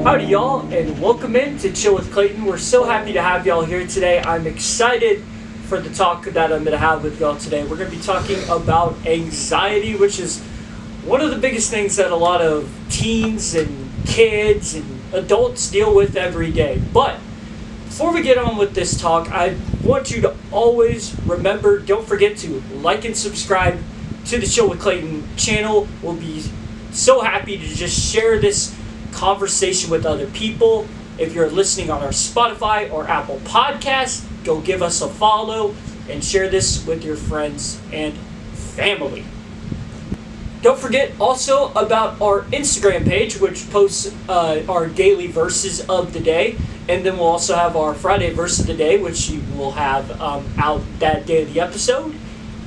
Howdy y'all, and welcome in to Chill With Clayton. We're so happy to have y'all here today. I'm excited for the talk that I'm going to have with y'all today. We're going to be talking about anxiety, which is one of the biggest things that a lot of teens and kids and adults deal with every day. But before we get on with this talk, I want you to always remember, don't forget to like and subscribe to the Chill With Clayton channel. We'll be so happy to just share this conversation with other people. If you're listening on our Spotify or Apple Podcasts, go give us a follow and share this with your friends and family. Don't forget also about our Instagram page, which posts our daily verses of the day. And then we'll also have our Friday verse of the day, which you will have out that day of the episode.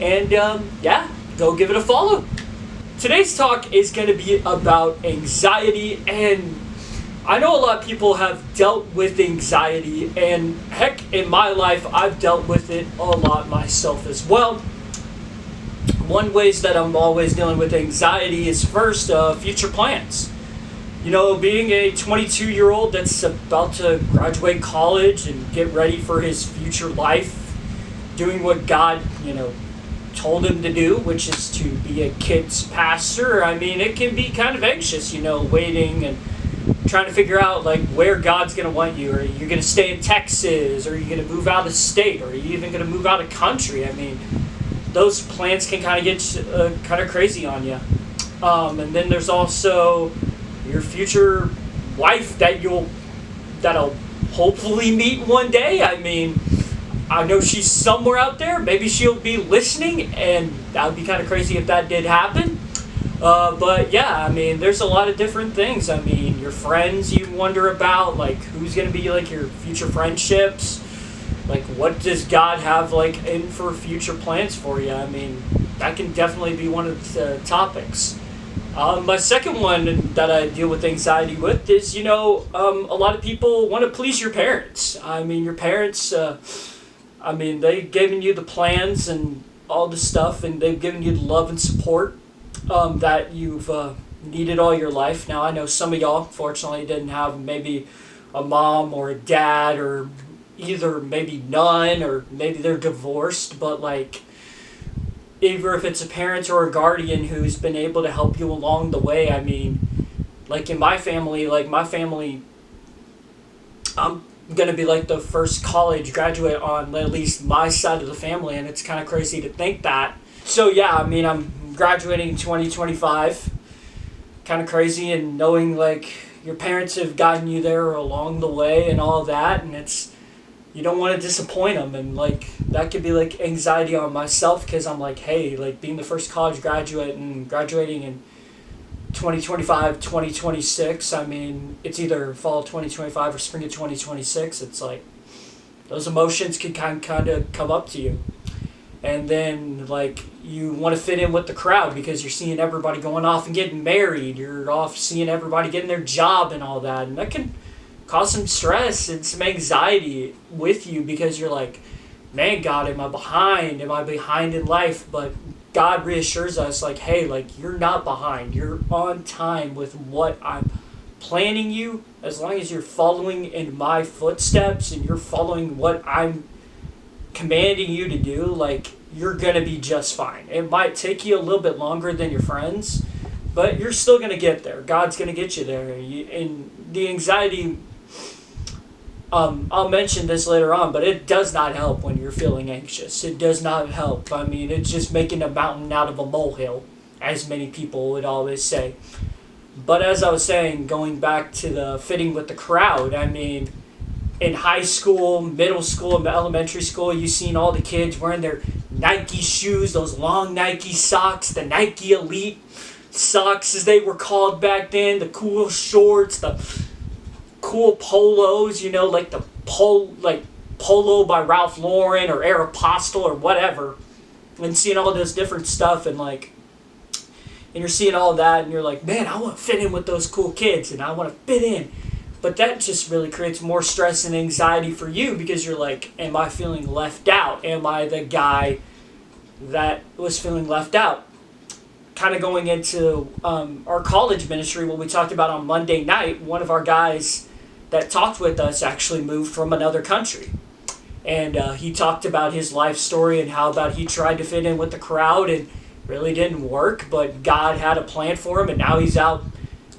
And go give it a follow. Today's talk is going to be about anxiety, and I know a lot of people have dealt with anxiety, and heck, in my life, I've dealt with it a lot myself as well. One ways that I'm always dealing with anxiety is first, future plans. You know, being a 22-year-old that's about to graduate college and get ready for his future life, doing what God, told him to do, which is to be a kid's pastor. I mean, it can be kind of anxious, waiting and trying to figure out where God's going to want you. Are you going to stay in Texas? Or are you going to move out of state? Or are you even going to move out of country? I mean, those plans can kind of get kind of crazy on you. And then there's also your future wife that'll hopefully meet one day. I mean, I know she's somewhere out there. Maybe she'll be listening, and that would be kind of crazy if that did happen. But yeah, I mean, there's a lot of different things. I mean, your friends you wonder about, who's going to be your future friendships. What does God have in for future plans for you? I mean, that can definitely be one of the topics. My second one that I deal with anxiety with is, a lot of people want to please your parents. I mean, your parents, they've given you the plans and all the stuff, and they've given you the love and support that you've needed all your life. Now, I know some of y'all, fortunately, didn't have maybe a mom or a dad, or either maybe none, or maybe they're divorced, but either if it's a parent or a guardian who's been able to help you along the way. I mean, in my family, I'm gonna be the first college graduate on at least my side of the family, and it's kind of crazy to think that. So yeah, I mean, I'm graduating in 2025. Kind of crazy, and knowing your parents have gotten you there along the way and all that, and you don't want to disappoint them, and that could be anxiety on myself, because I'm hey, being the first college graduate and graduating in 2025, 2026, I mean, it's either fall of 2025 or spring of 2026. It's those emotions can kind of come up to you. And then, you want to fit in with the crowd because you're seeing everybody going off and getting married. You're off seeing everybody getting their job and all that. And that can cause some stress and some anxiety with you, because you're man, God, am I behind? Am I behind in life? But God reassures us, hey, you're not behind. You're on time with what I'm planning you. As long as you're following in my footsteps and you're following what I'm commanding you to do, you're going to be just fine. It might take you a little bit longer than your friends, but you're still going to get there. God's going to get you there. And the anxiety, I'll mention this later on, but it does not help when you're feeling anxious. It does not help. I mean, it's just making a mountain out of a molehill, as many people would always say. But as I was saying, going back to the fitting with the crowd, I mean, in high school, middle school, and elementary school, you've seen all the kids wearing their Nike shoes, those long Nike socks, the Nike Elite socks as they were called back then, the cool shorts, the cool polos, the polo by Ralph Lauren or Aeropostale or whatever, and seeing all this different stuff, and you're seeing all that, and you're man, I want to fit in with those cool kids, and I want to fit in. But that just really creates more stress and anxiety for you, because you're am I feeling left out? Am I the guy that was feeling left out? kind of going into our college ministry, what we talked about on Monday night, one of our guys that talked with us actually moved from another country. And he talked about his life story and how about he tried to fit in with the crowd and really didn't work, but God had a plan for him, and now he's out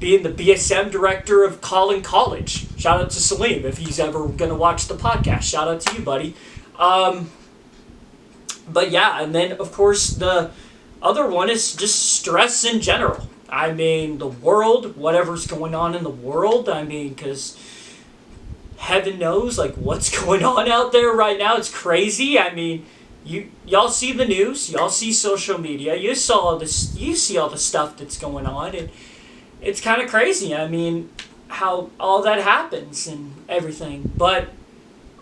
being the BSM director of Collin College. Shout out to Salim if he's ever going to watch the podcast. Shout out to you, buddy. But yeah, and then of course the other one is just stress in general. I mean, the world, whatever's going on in the world, I mean, because heaven knows, like, what's going on out there right now. It's crazy. I mean, y'all see the news, y'all see social media, you see all the stuff that's going on, and it's kind of crazy. I mean, how all that happens and everything. But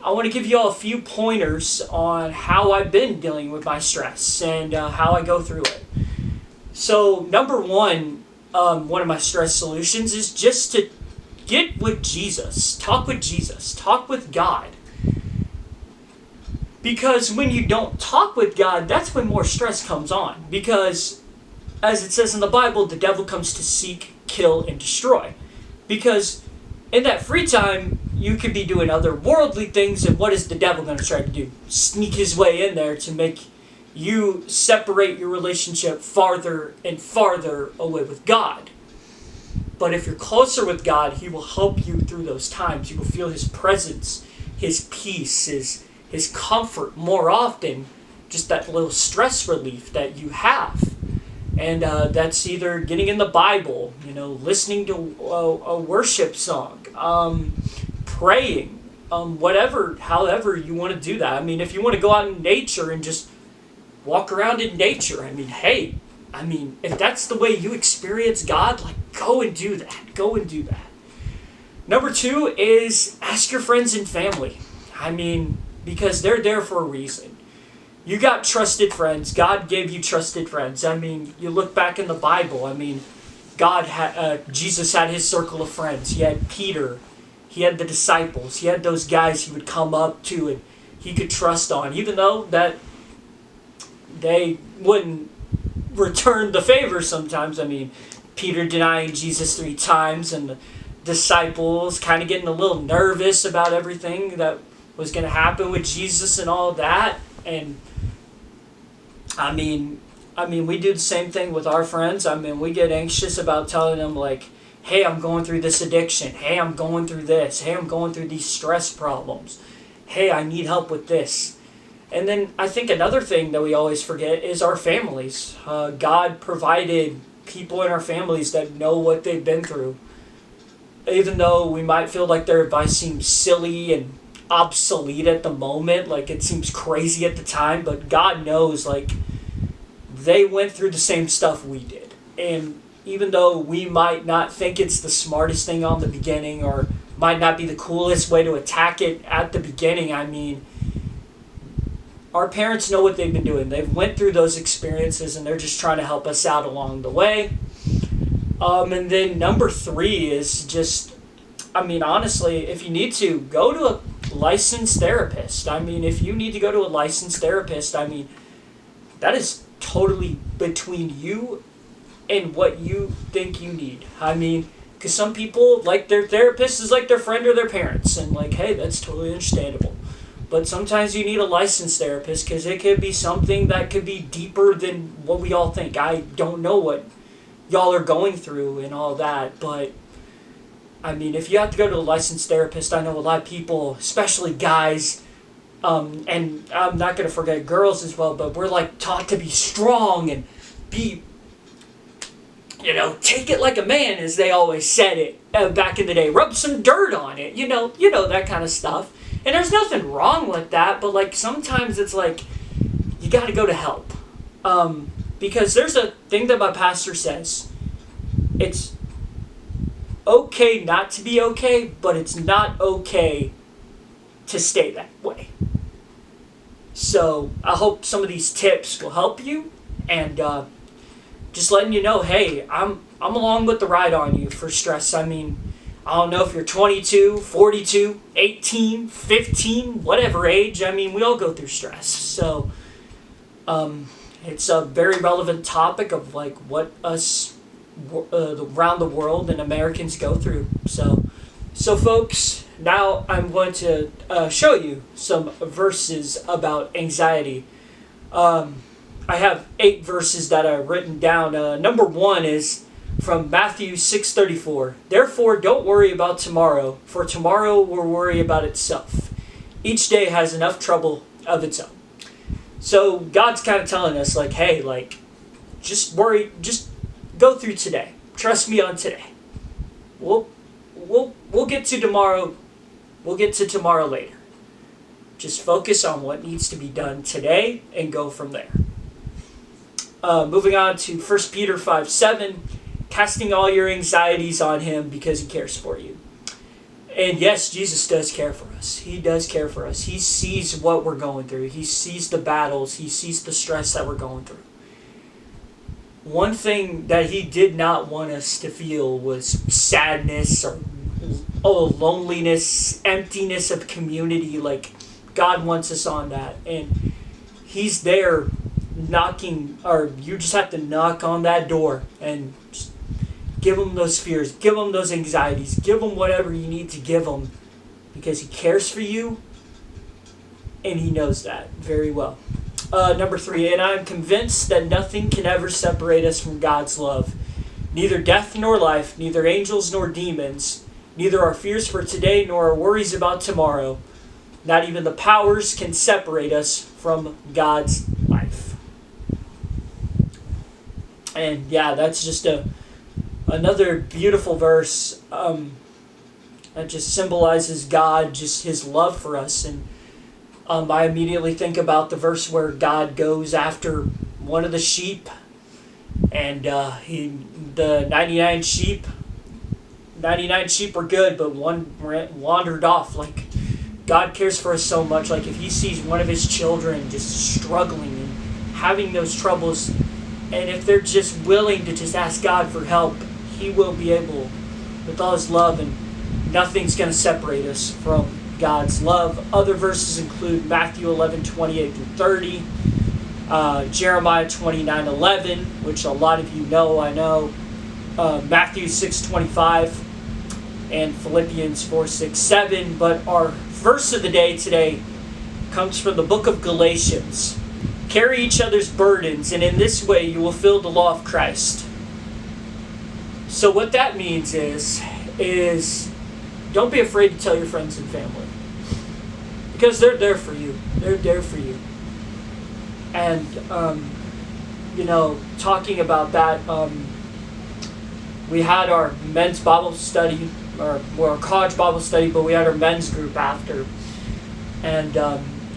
I want to give you all a few pointers on how I've been dealing with my stress and how I go through it. So number one of my stress solutions is just to get with Jesus. Talk with Jesus. Talk with God. Because when you don't talk with God, that's when more stress comes on. Because, as it says in the Bible, the devil comes to seek, kill, and destroy. Because in that free time, you could be doing other worldly things, and what is the devil going to try to do? Sneak his way in there to make you separate your relationship farther and farther away with God. But if you're closer with God, He will help you through those times. You will feel His presence, His peace, His comfort more often, just that little stress relief that you have. And that's either getting in the Bible, listening to a worship song, praying, however you want to do that. I mean, if you want to go out in nature and just walk around in nature, I mean, hey, if that's the way you experience God, like, go and do that. Go and do that. Number two is ask your friends and family. I mean, because they're there for a reason. You got trusted friends. God gave you trusted friends. I mean, you look back in the Bible. I mean, Jesus had His circle of friends. He had Peter. He had the disciples. He had those guys He would come up to and He could trust on, even though that they wouldn't return the favor sometimes. I mean, Peter denying Jesus 3 times, and the disciples kind of getting a little nervous about everything that was going to happen with Jesus and all that. And I mean, we do the same thing with our friends. I mean, we get anxious about telling them, like, hey, I'm going through this addiction. Hey, I'm going through this. Hey, I'm going through these stress problems. Hey, I need help with this. And then I think another thing that we always forget is our families. God provided people in our families that know what they've been through. Even though we might feel like their advice seems silly and obsolete at the moment, like it seems crazy at the time, but God knows, like, they went through the same stuff we did. And even though we might not think it's the smartest thing on the beginning, or might not be the coolest way to attack it at the beginning, I mean, our parents know what they've been doing. They've went through those experiences, and they're just trying to help us out along the way. And then number 3 is just, I mean, honestly, if you need to, go to a licensed therapist. I mean, if you need to go to a licensed therapist, I mean, that is totally between you and what you think you need. I mean, because some people, like, their therapist is like their friend or their parents, and like, hey, that's totally understandable. But sometimes you need a licensed therapist because it could be something that could be deeper than what we all think. I don't know what y'all are going through and all that, but I mean, if you have to go to a licensed therapist, I know a lot of people, especially guys, and I'm not going to forget girls as well, but we're like taught to be strong and be, take it like a man, as they always said it back in the day. Rub some dirt on it, you know that kind of stuff. And there's nothing wrong with that, but like sometimes it's like you got to go to help. Because there's a thing that my pastor says. It's okay not to be okay, but it's not okay to stay that way. So I hope some of these tips will help you, and just letting you know, hey, I'm along with the ride on you for stress. I mean, I don't know if you're 22, 42, 18, 15, whatever age. I mean, we all go through stress. So, It's a very relevant topic of like what us around the world and Americans go through. So folks, now I'm going to show you some verses about anxiety. I have 8 verses that are written down. Number 1 is from Matthew 6:34. Therefore, don't worry about tomorrow, for tomorrow will worry about itself. Each day has enough trouble of its own. So God's kind of telling us, like, hey, like, just go through today. Trust me on today. We'll get to tomorrow. We'll get to tomorrow later. Just focus on what needs to be done today and go from there. Moving on to 1 Peter 5:7, casting all your anxieties on him because he cares for you. And yes, Jesus does care for us. He does care for us. He sees what we're going through. He sees the battles. He sees the stress that we're going through. One thing that he did not want us to feel was sadness or loneliness, emptiness of community. Like, God wants us on that. And he's there knocking, or you just have to knock on that door and just give him those fears, give him those anxieties, give him whatever you need to give him, because he cares for you and he knows that very well. Number 3, and I'm convinced that nothing can ever separate us from God's love. Neither death nor life, neither angels nor demons, neither our fears for today nor our worries about tomorrow, not even the powers can separate us from God's life. And yeah, that's just another beautiful verse that just symbolizes God, just his love for us. And I immediately think about the verse where God goes after one of the sheep, and the 99 sheep were good, but one wandered off. Like, God cares for us so much. Like, if he sees one of his children just struggling and having those troubles, and if they're just willing to just ask God for help, he will be able, with all his love, and nothing's going to separate us from God's love. Other verses include Matthew 11:28-30, Jeremiah 29:11, which a lot of you know, I know, Matthew 6:25, and Philippians 4:6-7. But our verse of the day today comes from the book of Galatians. Carry each other's burdens, and in this way you will fulfill the law of Christ. So what that means is don't be afraid to tell your friends and family, because they're there for you. They're there for you. And talking about that, we had our men's Bible study, or our college Bible study, but we had our men's group after. And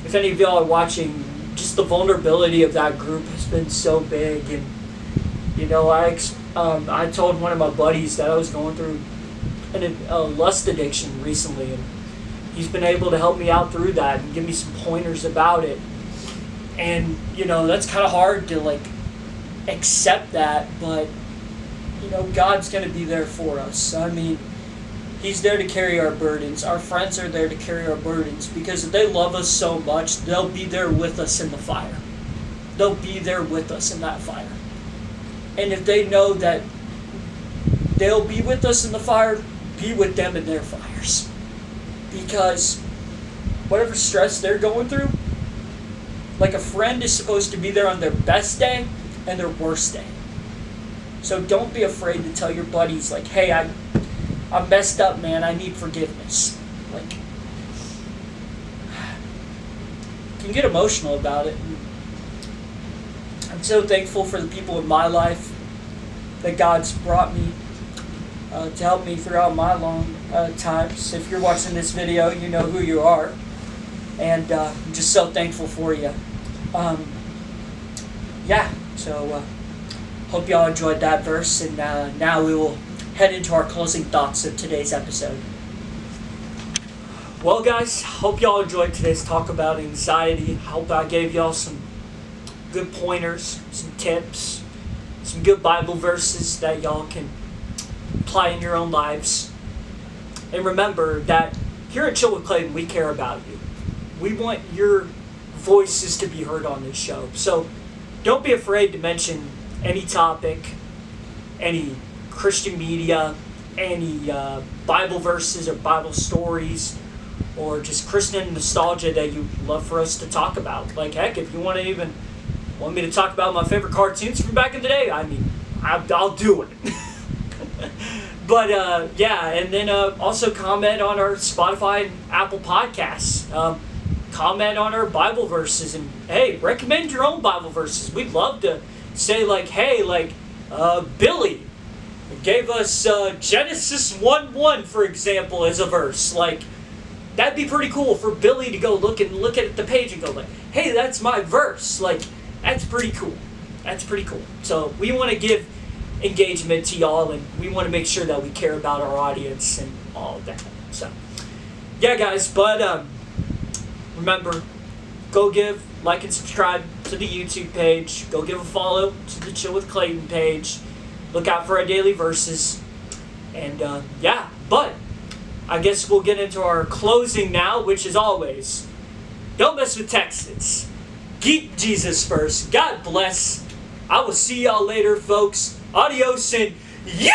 if any of y'all are watching, just the vulnerability of that group has been so big. And I told one of my buddies that I was going through a lust addiction recently, and he's been able to help me out through that and give me some pointers about it. And that's kind of hard to like accept that, but God's going to be there for us. I mean, he's there to carry our burdens. Our friends are there to carry our burdens, because if they love us so much, they'll be there with us in the fire. They'll be there with us in that fire. And if they know that they'll be with us in the fire, be with them in their fires. Because whatever stress they're going through, like, a friend is supposed to be there on their best day and their worst day. So don't be afraid to tell your buddies, like, hey, I messed up, man. I need forgiveness. Like, you can get emotional about it. I'm so thankful for the people in my life that God's brought me to help me throughout my long times. If you're watching this video, you know who you are. And I'm just so thankful for you. So hope y'all enjoyed that verse. And now we will head into our closing thoughts of today's episode. Well, guys, hope y'all enjoyed today's talk about anxiety. Hope I gave y'all some good pointers, some tips, some good Bible verses that y'all can apply in your own lives. And remember that here at Chill With Clayton, we care about you. We want your voices to be heard on this show. So don't be afraid to mention any topic, any Christian media, any Bible verses or Bible stories, or just Christian nostalgia that you'd love for us to talk about. Like, heck, if you want me to talk about my favorite cartoons from back in the day, I mean, I'll do it. But yeah, and then also comment on our Spotify and Apple podcasts. Comment on our Bible verses, and hey, recommend your own Bible verses. We'd love to say, like, hey, like Billy gave us Genesis 1:1, for example, as a verse. Like, that'd be pretty cool for Billy to go look at the page and go like, hey, that's my verse. Like, that's pretty cool. That's pretty cool. So we want to give engagement to y'all, and we want to make sure that we care about our audience and all of that. So yeah, guys, but remember, go give, like, and subscribe to the YouTube page. Go give a follow to the Chill With Clayton page. Look out for our daily verses. And yeah, but I guess we'll get into our closing now, which is always, don't mess with Texans. Keep Jesus first. God bless. I will see y'all later, folks. Adios and yeah!